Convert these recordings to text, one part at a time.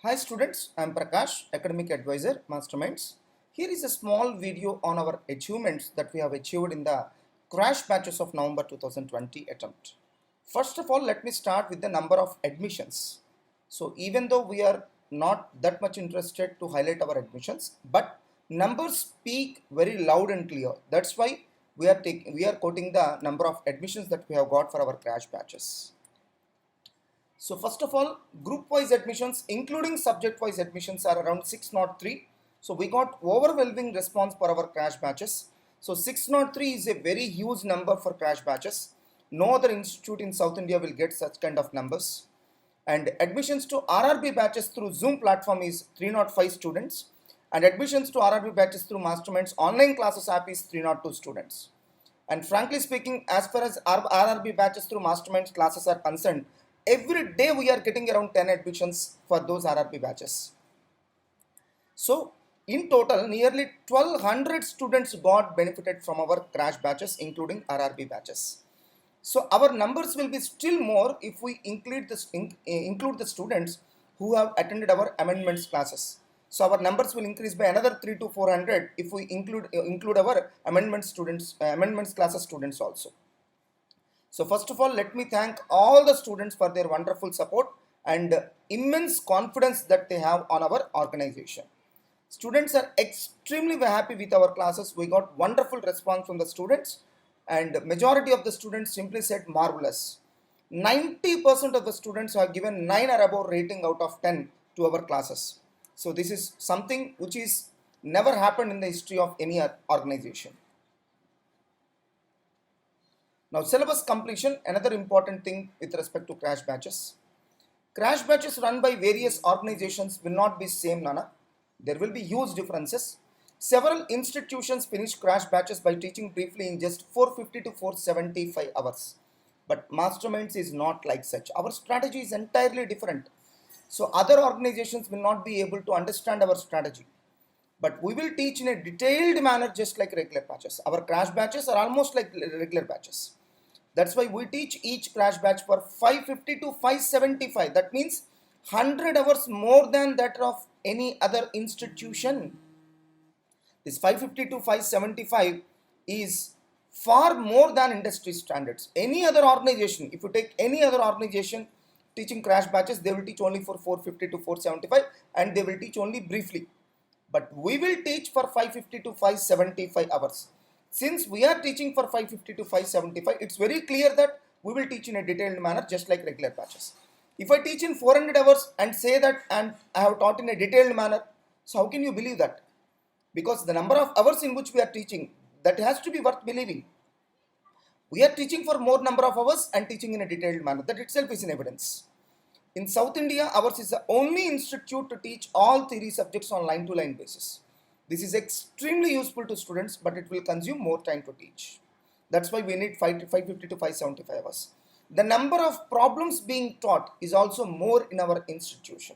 Hi students, I am Prakash, Academic Advisor, Masterminds. Here is a small video on our achievements that we have achieved in the crash batches of November 2020 attempt. First of all, let me start with the number of admissions. So even though we are not that much interested to highlight our admissions, but numbers speak very loud and clear. That's why we are quoting the number of admissions that we have got for our crash batches. So first of all, group-wise admissions, including subject-wise admissions, are around 603. So we got overwhelming response for our crash batches. So 603 is a very huge number for crash batches. No other institute in South India will get such kind of numbers. And admissions to RRB batches through Zoom platform is 305 students. And admissions to RRB batches through Masterminds online classes app is 302 students. And frankly speaking, as far as RRB batches through Masterminds classes are concerned, every day we are getting around 10 admissions for those RRB batches. So in total, nearly 1200 students got benefited from our crash batches, including RRB batches. So our numbers will be still more if we include the students who have attended our amendments classes. So our numbers will increase by another 3 to 400 if we include our amendments classes students also. So first of all, let me thank all the students for their wonderful support and immense confidence that they have on our organization. Students are extremely happy with our classes. We got wonderful response from the students, and majority of the students simply said marvelous. 90% of the students have given 9 or above rating out of 10 to our classes. So this is something which is never happened in the history of any organization. Now syllabus completion, another important thing with respect to crash batches. Crash batches run by various organizations will not be same, Nana. There will be huge differences. Several institutions finish crash batches by teaching briefly in just 450 to 475 hours. But Masterminds is not like such. Our strategy is entirely different. So other organizations will not be able to understand our strategy. But we will teach in a detailed manner just like regular batches. Our crash batches are almost like regular batches. That's why we teach each crash batch for 550 to 575. That means 100 hours more than that of any other institution. This 550 to 575 is far more than industry standards. Any other organization, if you take any other organization teaching crash batches, they will teach only for 450 to 475 and they will teach only briefly. But we will teach for 550 to 575 hours. Since we are teaching for 550 to 575, it's very clear that we will teach in a detailed manner just like regular batches. If I teach in 400 hours and say that and I have taught in a detailed manner, so how can you believe that? Because the number of hours in which we are teaching, that has to be worth believing. We are teaching for more number of hours and teaching in a detailed manner. That itself is an evidence. In South India, ours is the only institute to teach all theory subjects on line-to-line basis. This is extremely useful to students, but it will consume more time to teach. That's why we need 550 to 575 hours. The number of problems being taught is also more in our institution.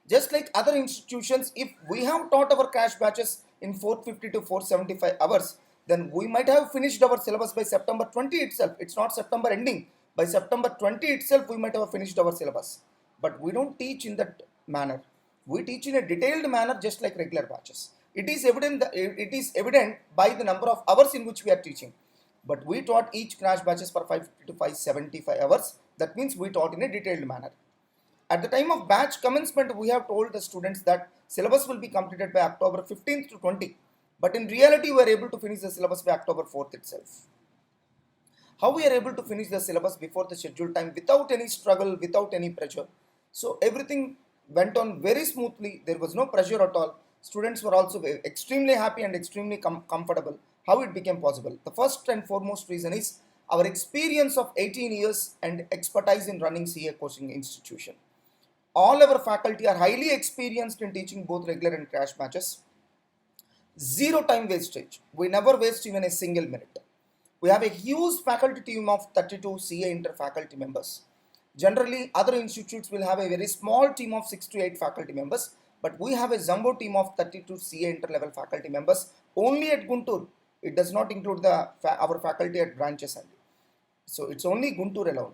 Just like other institutions, if we have taught our crash batches in 450 to 475 hours, then we might have finished our syllabus by September 20 itself. It's not September ending. By September 20 itself, we might have finished our syllabus. But we don't teach in that manner. We teach in a detailed manner just like regular batches. It is evident by the number of hours in which we are teaching. But we taught each crash batches for 550 to 575 hours. That means we taught in a detailed manner. At the time of batch commencement, we have told the students that syllabus will be completed by October 15th to 20. But in reality, we are able to finish the syllabus by October 4th itself. How we are able to finish the syllabus before the scheduled time without any struggle, without any pressure. So everything went on very smoothly. There was no pressure at all. Students were also extremely happy and extremely comfortable. How it became possible? The first and foremost reason is our experience of 18 years and expertise in running CA coaching institution. All our faculty are highly experienced in teaching both regular and crash batches. Zero time wastage. We never waste even a single minute. We have a huge faculty team of 32 CA inter faculty members. Generally, other institutes will have a very small team of 6 to 8 faculty members, but we have a jumbo team of 32 CA inter-level faculty members only at Guntur. It does not include our faculty at branches. So it's only Guntur alone.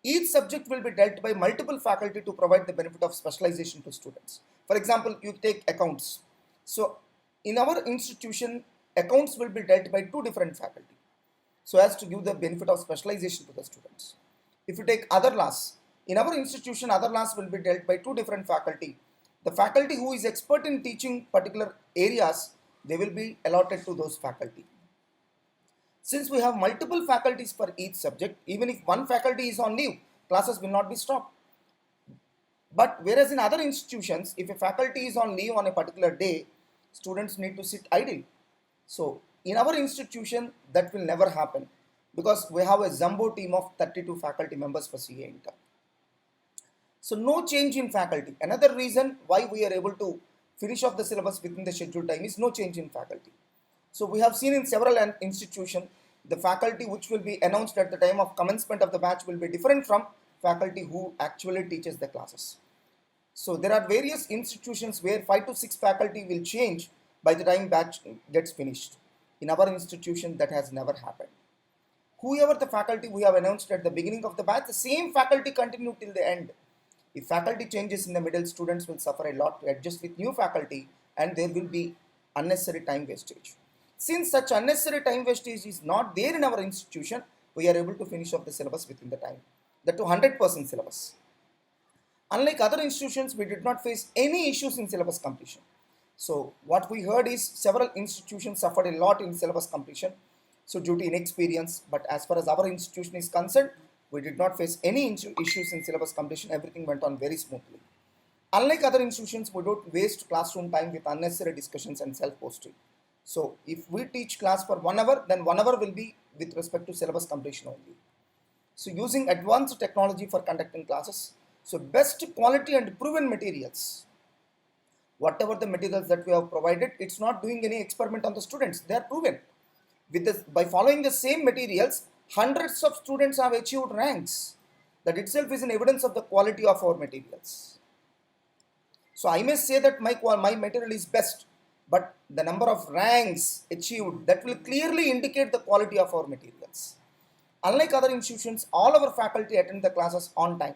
Each subject will be dealt by multiple faculty to provide the benefit of specialization to students. For example, you take accounts. So in our institution, accounts will be dealt by two different faculty, so as to give the benefit of specialization to the students. If you take other laws, in our institution, other laws will be dealt by two different faculty. The faculty who is expert in teaching particular areas, they will be allotted to those faculty. Since we have multiple faculties for each subject, even if one faculty is on leave, classes will not be stopped. But whereas in other institutions, if a faculty is on leave on a particular day, students need to sit idle. So in our institution, that will never happen because we have a Zumbo team of 32 faculty members for CA intern. So no change in faculty. Another reason why we are able to finish off the syllabus within the scheduled time is no change in faculty. So we have seen in several institutions, the faculty which will be announced at the time of commencement of the batch will be different from faculty who actually teaches the classes. So there are various institutions where 5 to 6 faculty will change by the time batch gets finished. In our institution, that has never happened. Whoever the faculty we have announced at the beginning of the batch, the same faculty continue till the end. If faculty changes in the middle, students will suffer a lot to adjust with new faculty and there will be unnecessary time wastage. Since such unnecessary time wastage is not there in our institution, we are able to finish off the syllabus within the time. That to 100% syllabus. Unlike other institutions, we did not face any issues in syllabus completion. So what we heard is several institutions suffered a lot in syllabus completion, so due to inexperience, but as far as our institution is concerned, we did not face any issues in syllabus completion. Everything went on very smoothly. Unlike other institutions, we don't waste classroom time with unnecessary discussions and self-posting. So if we teach class for 1 hour, then 1 hour will be with respect to syllabus completion only. So using advanced technology for conducting classes, so best quality and proven materials. Whatever the materials that we have provided, it's not doing any experiment on the students. They are proven. With this, by following the same materials, hundreds of students have achieved ranks. That itself is an evidence of the quality of our materials. So I may say that my material is best, but the number of ranks achieved, that will clearly indicate the quality of our materials. Unlike other institutions, all our faculty attend the classes on time.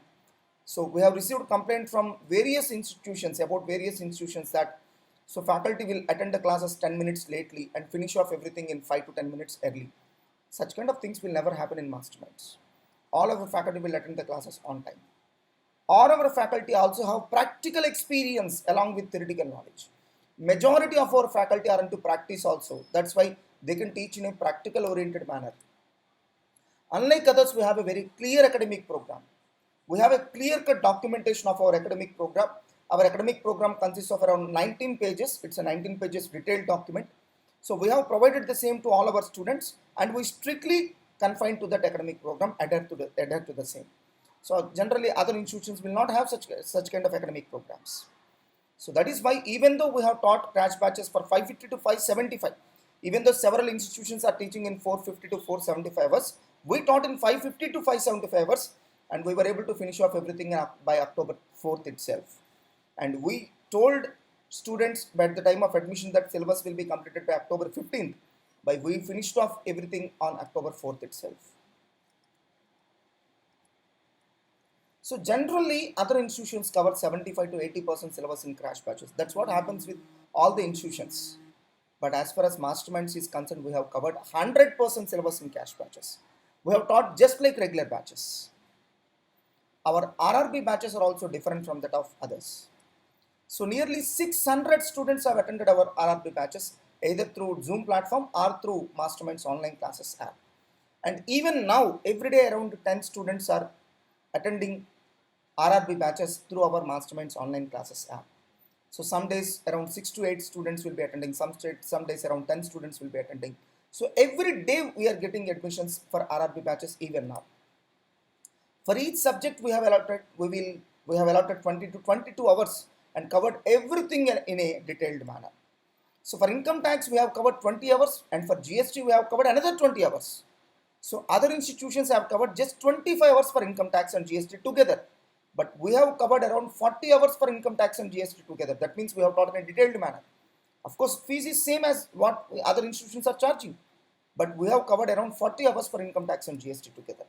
So we have received complaint from various institutions that so faculty will attend the classes 10 minutes lately and finish off everything in 5 to 10 minutes early. Such kind of things will never happen in masterminds. All of our faculty will attend the classes on time. All our faculty also have practical experience along with theoretical knowledge. Majority of our faculty are into practice also. That's why they can teach in a practical oriented manner. Unlike others, we have a very clear academic program. We have a clear-cut documentation of our academic program. Our academic program consists of around 19 pages. It's a 19 pages detailed document. So we have provided the same to all our students and we strictly confine to that academic program, adhere to the same. So generally other institutions will not have such kind of academic programs. So that is why even though we have taught crash batches for 550 to 575, even though several institutions are teaching in 450 to 475 hours, we taught in 550 to 575 hours and we were able to finish off everything by October 4th itself. And we told students by the time of admission that syllabus will be completed by October 15th, but we finished off everything on October 4th itself. So generally other institutions cover 75 to 80% syllabus in crash batches. That's what happens with all the institutions. But as far as masterminds is concerned, we have covered 100% syllabus in crash batches. We have taught just like regular batches. Our RRB batches are also different from that of others. So nearly 600 students have attended our RRB batches either through Zoom platform or through Masterminds online classes app. And even now, every day around 10 students are attending RRB batches through our Masterminds online classes app. So some days around 6 to 8 students will be attending, some days around 10 students will be attending. So every day we are getting admissions for RRB batches even now. For each subject we have allotted 20 to 22 hours and covered everything in a detailed manner. So for income tax we have covered 20 hours and for GST we have covered another 20 hours. So other institutions have covered just 25 hours for income tax and GST together. But we have covered around 40 hours for income tax and GST together. That means we have taught in a detailed manner. Of course, fees is same as what other institutions are charging. But we have covered around 40 hours for income tax and GST together.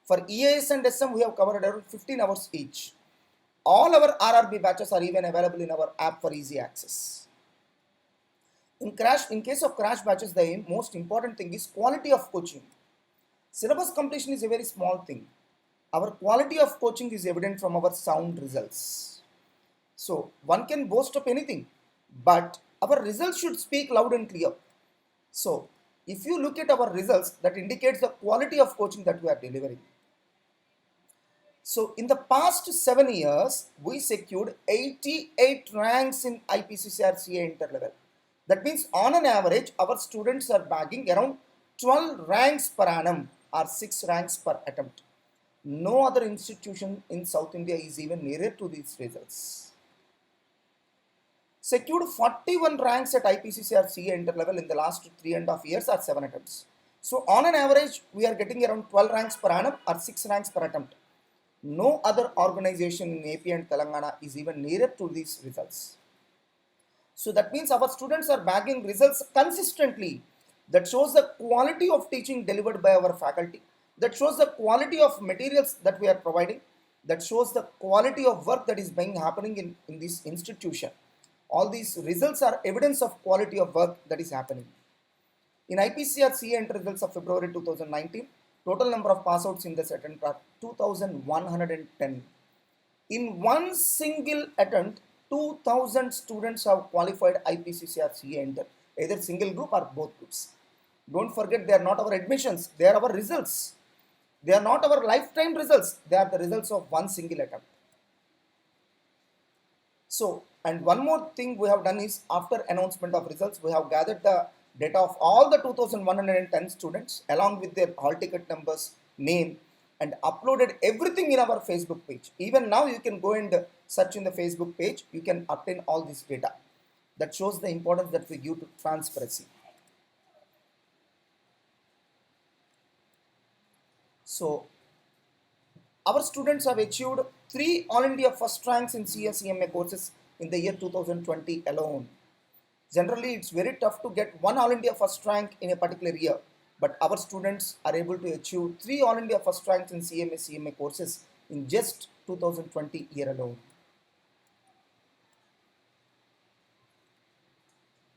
For EAS and SM, we have covered around 15 hours each. All our RRB batches are even available in our app for easy access. In case of crash batches, the most important thing is quality of coaching. Syllabus completion is a very small thing. Our quality of coaching is evident from our sound results. So one can boast of anything, but our results should speak loud and clear. So if you look at our results, that indicates the quality of coaching that we are delivering. So in the past 7 years, we secured 88 ranks in IPCCR CA interlevel. That means on an average, our students are bagging around 12 ranks per annum or 6 ranks per attempt. No other institution in South India is even nearer to these results. Secured 41 ranks at IPCCR CA interlevel in the last 3.5 years or 7 attempts. So on an average, we are getting around 12 ranks per annum or 6 ranks per attempt. No other organization in AP and Telangana is even nearer to these results. So that means our students are bagging results consistently. That shows the quality of teaching delivered by our faculty. That shows the quality of materials that we are providing. That shows the quality of work that is being happening in this institution. All these results are evidence of quality of work that is happening. In IPCR CA results of February 2019, total number of pass outs in this attempt are 2,110. In one single attempt, 2,000 students have qualified IPCCR CA Inter, either single group or both groups. Don't forget, they are not our admissions, they are our results. They are not our lifetime results, they are the results of one single attempt. So, and one more thing we have done is, after announcement of results, we have gathered the data of all the 2,110 students along with their hall ticket numbers, name, and uploaded everything in our Facebook page. Even now you can go and search in the Facebook page, you can obtain all this data. That shows the importance that we give to transparency. So our students have achieved 3 All India first ranks in CSEMA courses in the year 2020 alone. Generally, it's very tough to get 1 All India first rank in a particular year, but our students are able to achieve 3 All India first ranks in CMA courses in just 2020 year alone.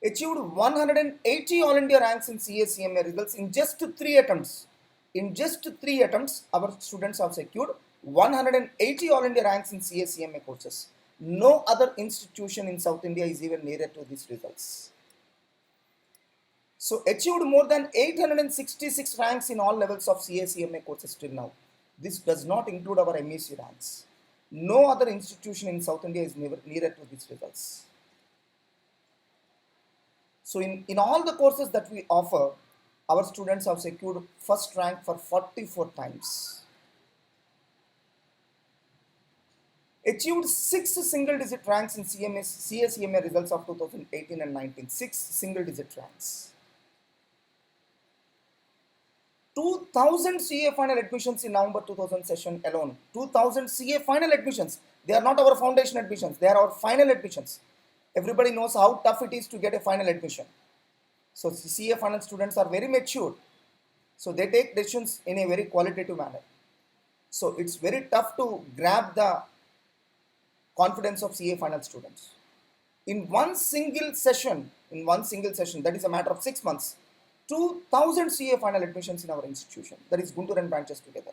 Achieved 180 All India ranks in CMA results in just 3 attempts. In just 3 attempts, our students have secured 180 All India ranks in CMA courses. No other institution in South India is even nearer to these results. So achieved more than 866 ranks in all levels of CMA courses till now. This does not include our MEC ranks. No other institution in South India is nearer to these results. So in all the courses that we offer, our students have secured first rank for 44 times. Achieved 6 single-digit ranks in CSEMA results of 2018 and 19. 6 single-digit ranks. 2,000 CA final admissions in November 2000 session alone. 2,000 CA final admissions. They are not our foundation admissions. They are our final admissions. Everybody knows how tough it is to get a final admission. So CA final students are very mature. So they take decisions in a very qualitative manner. So it's very tough to grab the confidence of CA final students. In one single session, that is a matter of 6 months, 2,000 CA final admissions in our institution, that is Guntur and branches together.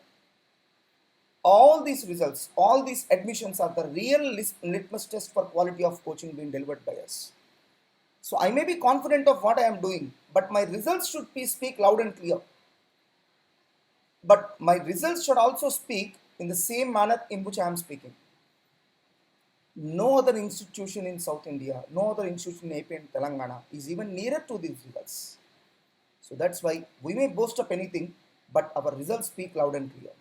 All these results, all these admissions are the real litmus test for quality of coaching being delivered by us. So I may be confident of what I am doing, but my results should speak loud and clear. But my results should also speak in the same manner in which I am speaking. No other institution in South India, no other institution in AP and Telangana is even nearer to these results. So that's why we may boast of anything, but our results speak loud and clear.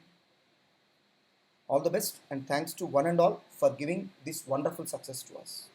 All the best, and thanks to one and all for giving this wonderful success to us.